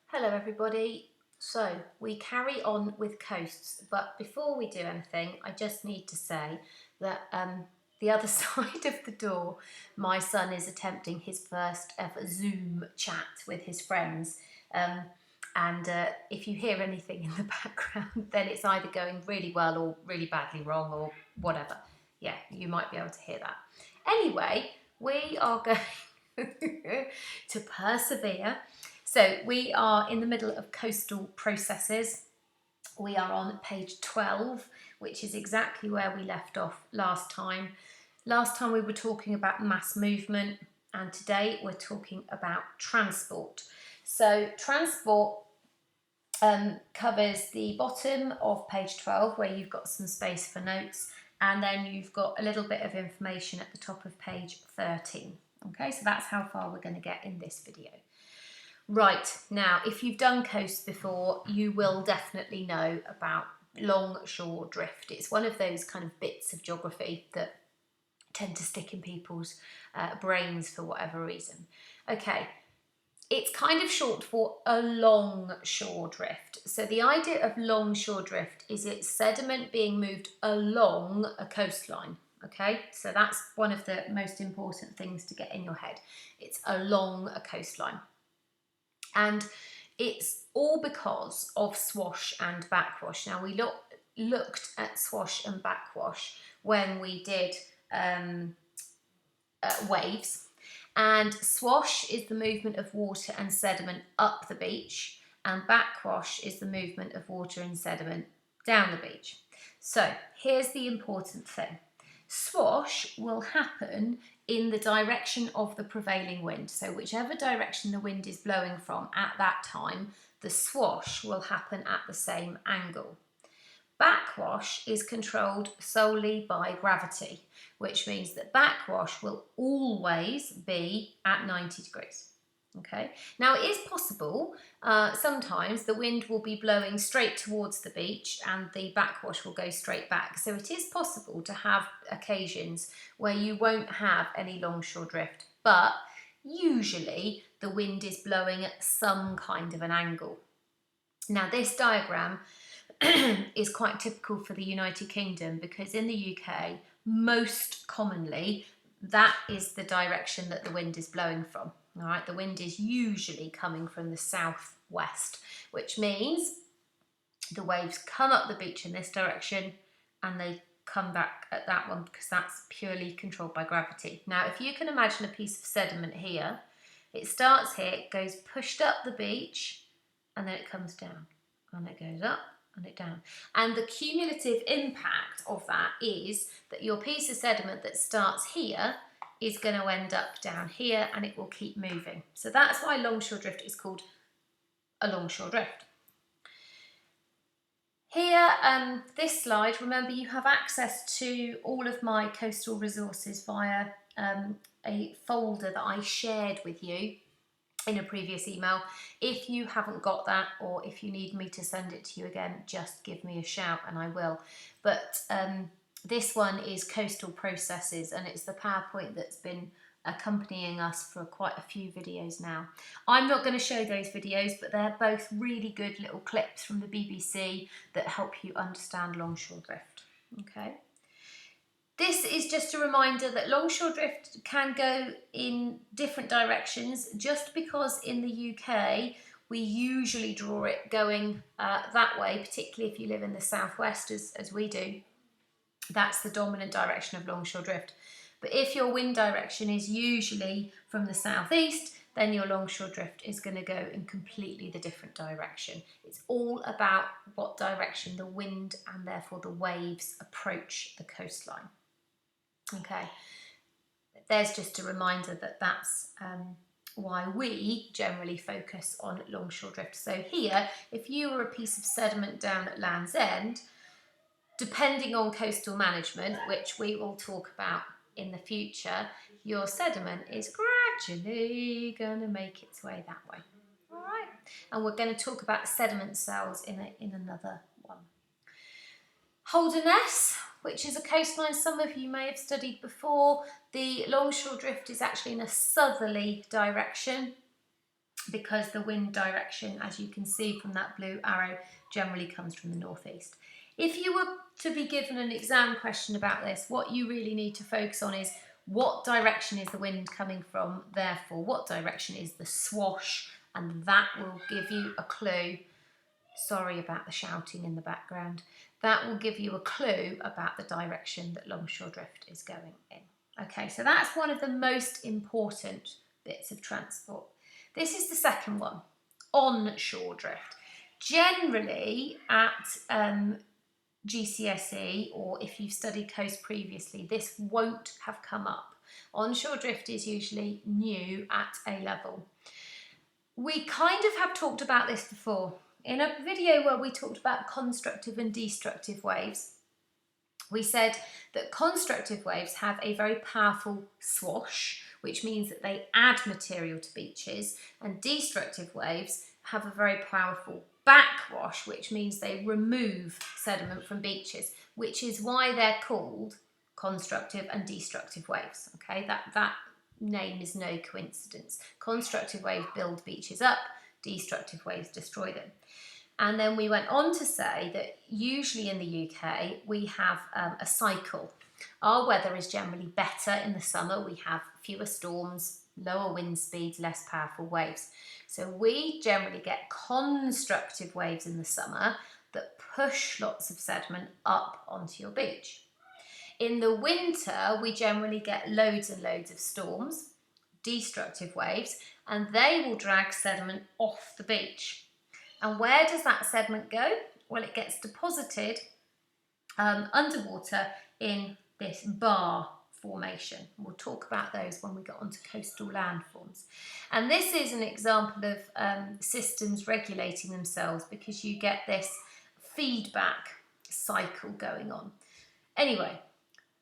Hello everybody. So we carry on with coasts, but before we do anything, I just need to say that the other side of the door, my son is attempting his first ever Zoom chat with his friends. And if you hear anything in the background, then it's either going really well or really badly wrong or whatever. Yeah, you might be able to hear that. Anyway, we are going to persevere. So we are in the middle of coastal processes. We are on page 12, which is exactly where we left off last time. Last time we were talking about mass movement, and today we're talking about transport. So transport covers the bottom of page 12, where you've got some space for notes, and then you've got a little bit of information at the top of page 13. Okay, so that's how far we're going to get in this video. Right, now if you've done coasts before, you will definitely know about longshore drift. It's one of those kind of bits of geography that tend to stick in people's brains for whatever reason. Okay, it's kind of short for a longshore drift. So the idea of longshore drift is it's sediment being moved along a coastline. Okay, so that's one of the most important things to get in your head. It's along a coastline. And it's all because of swash and backwash. Now, we looked at swash and backwash when we did waves. And swash is the movement of water and sediment up the beach, and backwash is the movement of water and sediment down the beach. So here's the important thing. Swash will happen in the direction of the prevailing wind. So whichever direction the wind is blowing from at that time, the swash will happen at the same angle. Backwash is controlled solely by gravity, which means that backwash will always be at 90 degrees. Okay. Now it is possible, sometimes the wind will be blowing straight towards the beach and the backwash will go straight back. So it is possible to have occasions where you won't have any longshore drift, but usually the wind is blowing at some kind of an angle. Now this diagram is quite typical for the United Kingdom because in the UK, most commonly, that is the direction that the wind is blowing from. All right, the wind is usually coming from the southwest, which means the waves come up the beach in this direction and they come back at that one because that's purely controlled by gravity. Now, if you can imagine a piece of sediment here, it starts here, it goes pushed up the beach, and then it comes down, and it goes up, and it down. And the cumulative impact of that is that your piece of sediment that starts here is going to end up down here and it will keep moving. So that's why longshore drift is called a longshore drift. Here, this slide, remember you have access to all of my coastal resources via a folder that I shared with you in a previous email. If you haven't got that, or if you need me to send it to you again, just give me a shout and I will. But this one is Coastal Processes, and it's the PowerPoint that's been accompanying us for quite a few videos now. I'm not going to show those videos, but they're both really good little clips from the BBC that help you understand longshore drift. Okay. This is just a reminder that longshore drift can go in different directions. Just because in the UK we usually draw it going that way, particularly if you live in the southwest as we do, that's the dominant direction of longshore drift. But if your wind direction is usually from the southeast, then your longshore drift is going to go in completely the different direction. It's all about what direction the wind and therefore the waves approach the coastline. Okay, there's just a reminder that that's why we generally focus on longshore drift. So here, if you were a piece of sediment down at Land's End, depending on coastal management, which we will talk about in the future, your sediment is gradually going to make its way that way. All right, and we're going to talk about sediment cells in another one. Holderness, which is a coastline some of you may have studied before. The longshore drift is actually in a southerly direction. because the wind direction, as you can see from that blue arrow, generally comes from the northeast. If you were to be given an exam question about this, what you really need to focus on is what direction is the wind coming from, therefore what direction is the swash, and that will give you a clue. Sorry about the shouting in the background. That will give you a clue about the direction that longshore drift is going in. Okay, so that's one of the most important bits of transport. This is the second one, onshore drift. Generally at GCSE, or if you've studied coast previously, this won't have come up. Onshore drift is usually new at A level. We kind of have talked about this before. In a video where we talked about constructive and destructive waves, we said that constructive waves have a very powerful swash, which means that they add material to beaches, and destructive waves have a very powerful backwash, which means they remove sediment from beaches, which is why they're called constructive and destructive waves. Okay, that name is no coincidence. Constructive waves build beaches up, destructive waves destroy them. And then we went on to say that usually in the UK we have a cycle. Our weather is generally better in the summer. We have fewer storms, lower wind speeds, less powerful waves. So we generally get constructive waves in the summer that push lots of sediment up onto your beach. In the winter, we generally get loads and loads of storms, destructive waves, and they will drag sediment off the beach. And where does that sediment go? Well, it gets deposited underwater in this bar formation. We'll talk about those when we get onto coastal landforms. And this is an example of systems regulating themselves, because you get this feedback cycle going on. Anyway,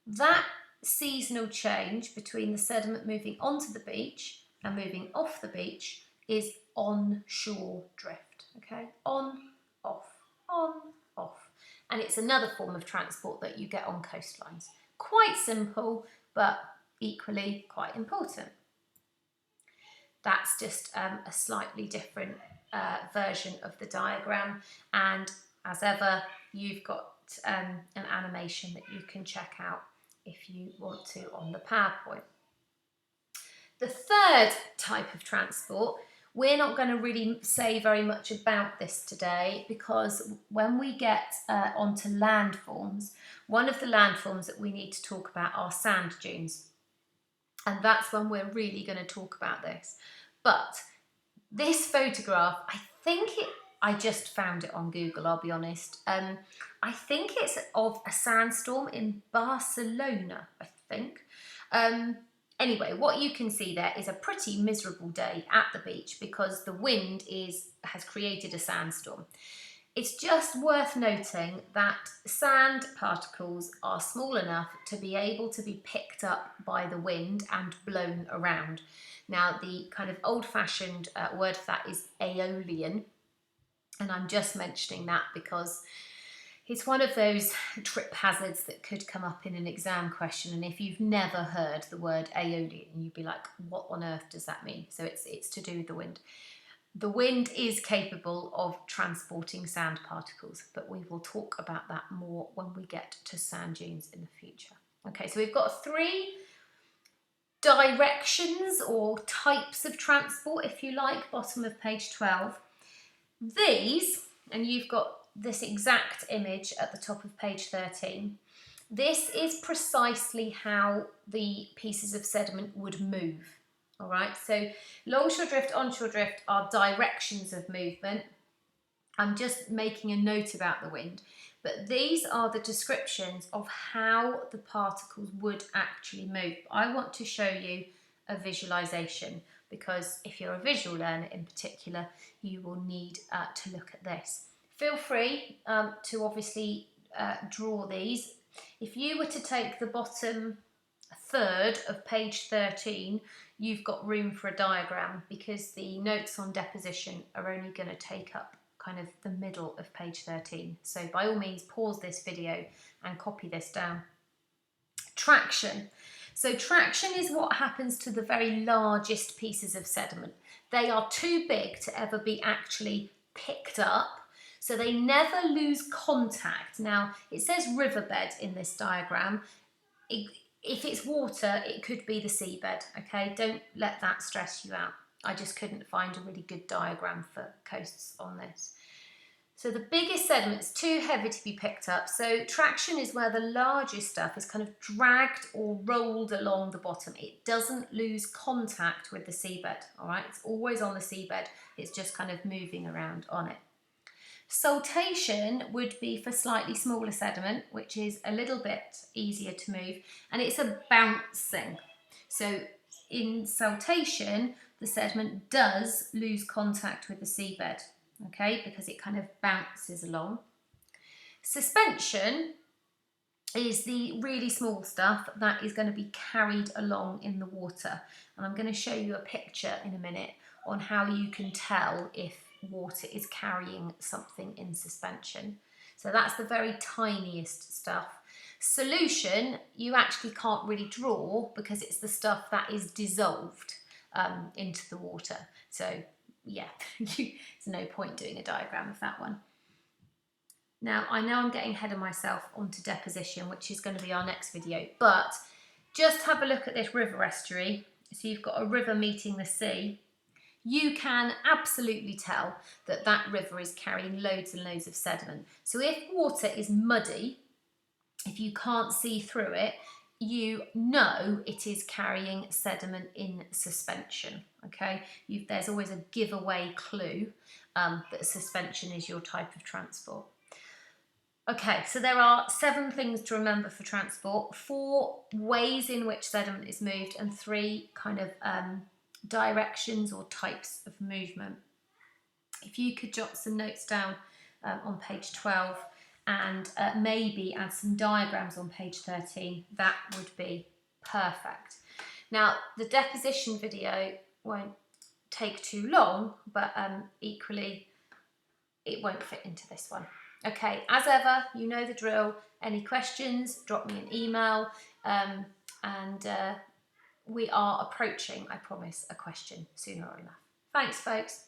that seasonal change between the sediment moving onto the beach and moving off the beach is onshore drift. Okay, on, off, and it's another form of transport that you get on coastlines. Quite simple, but equally quite important. That's just a slightly different version of the diagram, and as ever, you've got an animation that you can check out if you want to on the PowerPoint. The third type of transport, we're not going to really say very much about this today, because when we get onto landforms, one of the landforms that we need to talk about are sand dunes. And that's when we're really going to talk about this. But this photograph, I just found it on Google, I'll be honest. I think it's of a sandstorm in Barcelona, I think. Anyway, what you can see there is a pretty miserable day at the beach because the wind has created a sandstorm. It's just worth noting that sand particles are small enough to be able to be picked up by the wind and blown around. Now, the kind of old-fashioned word for that is aeolian, and I'm just mentioning that because it's one of those trip hazards that could come up in an exam question, and if you've never heard the word aeolian, you'd be like, what on earth does that mean? So it's to do with the wind. The wind is capable of transporting sand particles, but we will talk about that more when we get to sand dunes in the future. Okay, so we've got 3 directions or types of transport, if you like, bottom of page 12. These, and you've got this exact image at the top of page 13. This is precisely how the pieces of sediment would move. All right, so longshore drift, onshore drift are directions of movement. I'm just making a note about the wind, but these are the descriptions of how the particles would actually move. I want to show you a visualization, because if you're a visual learner in particular, you will need to look at this. Feel free to obviously draw these. If you were to take the bottom third of page 13, you've got room for a diagram, because the notes on deposition are only going to take up kind of the middle of page 13. So by all means, pause this video and copy this down. Traction. So traction is what happens to the very largest pieces of sediment. They are too big to ever be actually picked up, so they never lose contact. Now, it says riverbed in this diagram. If it's water, it could be the seabed, okay? Don't let that stress you out. I just couldn't find a really good diagram for coasts on this. So the biggest sediment's too heavy to be picked up. So traction is where the largest stuff is kind of dragged or rolled along the bottom. It doesn't lose contact with the seabed, all right? It's always on the seabed. It's just kind of moving around on it. Saltation would be for slightly smaller sediment, which is a little bit easier to move, and it's a bouncing. So in saltation, the sediment does lose contact with the seabed, okay, because it kind of bounces along. Suspension is the really small stuff that is going to be carried along in the water. And I'm going to show you a picture in a minute on how you can tell if water is carrying something in suspension. So that's the very tiniest stuff. Solution, you actually can't really draw because it's the stuff that is dissolved into the water. So yeah, there's no point doing a diagram of that one. Now, I know I'm getting ahead of myself onto deposition, which is going to be our next video, but just have a look at this river estuary. So you've got a river meeting the sea. You can absolutely tell that that river is carrying loads and loads of sediment. So if water is muddy, if you can't see through it, you know it is carrying sediment in suspension, okay? There's always a giveaway clue that suspension is your type of transport. Okay, so there are 7 things to remember for transport, 4 ways in which sediment is moved, and 3 kind of directions or types of movement. If you could jot some notes down on page 12 and maybe add some diagrams on page 13, that would be perfect. Now, the deposition video won't take too long, but equally it won't fit into this one. Okay, as ever, you know the drill. Any questions, drop me an email, and we are approaching, I promise, a question sooner or enough. Thanks, folks.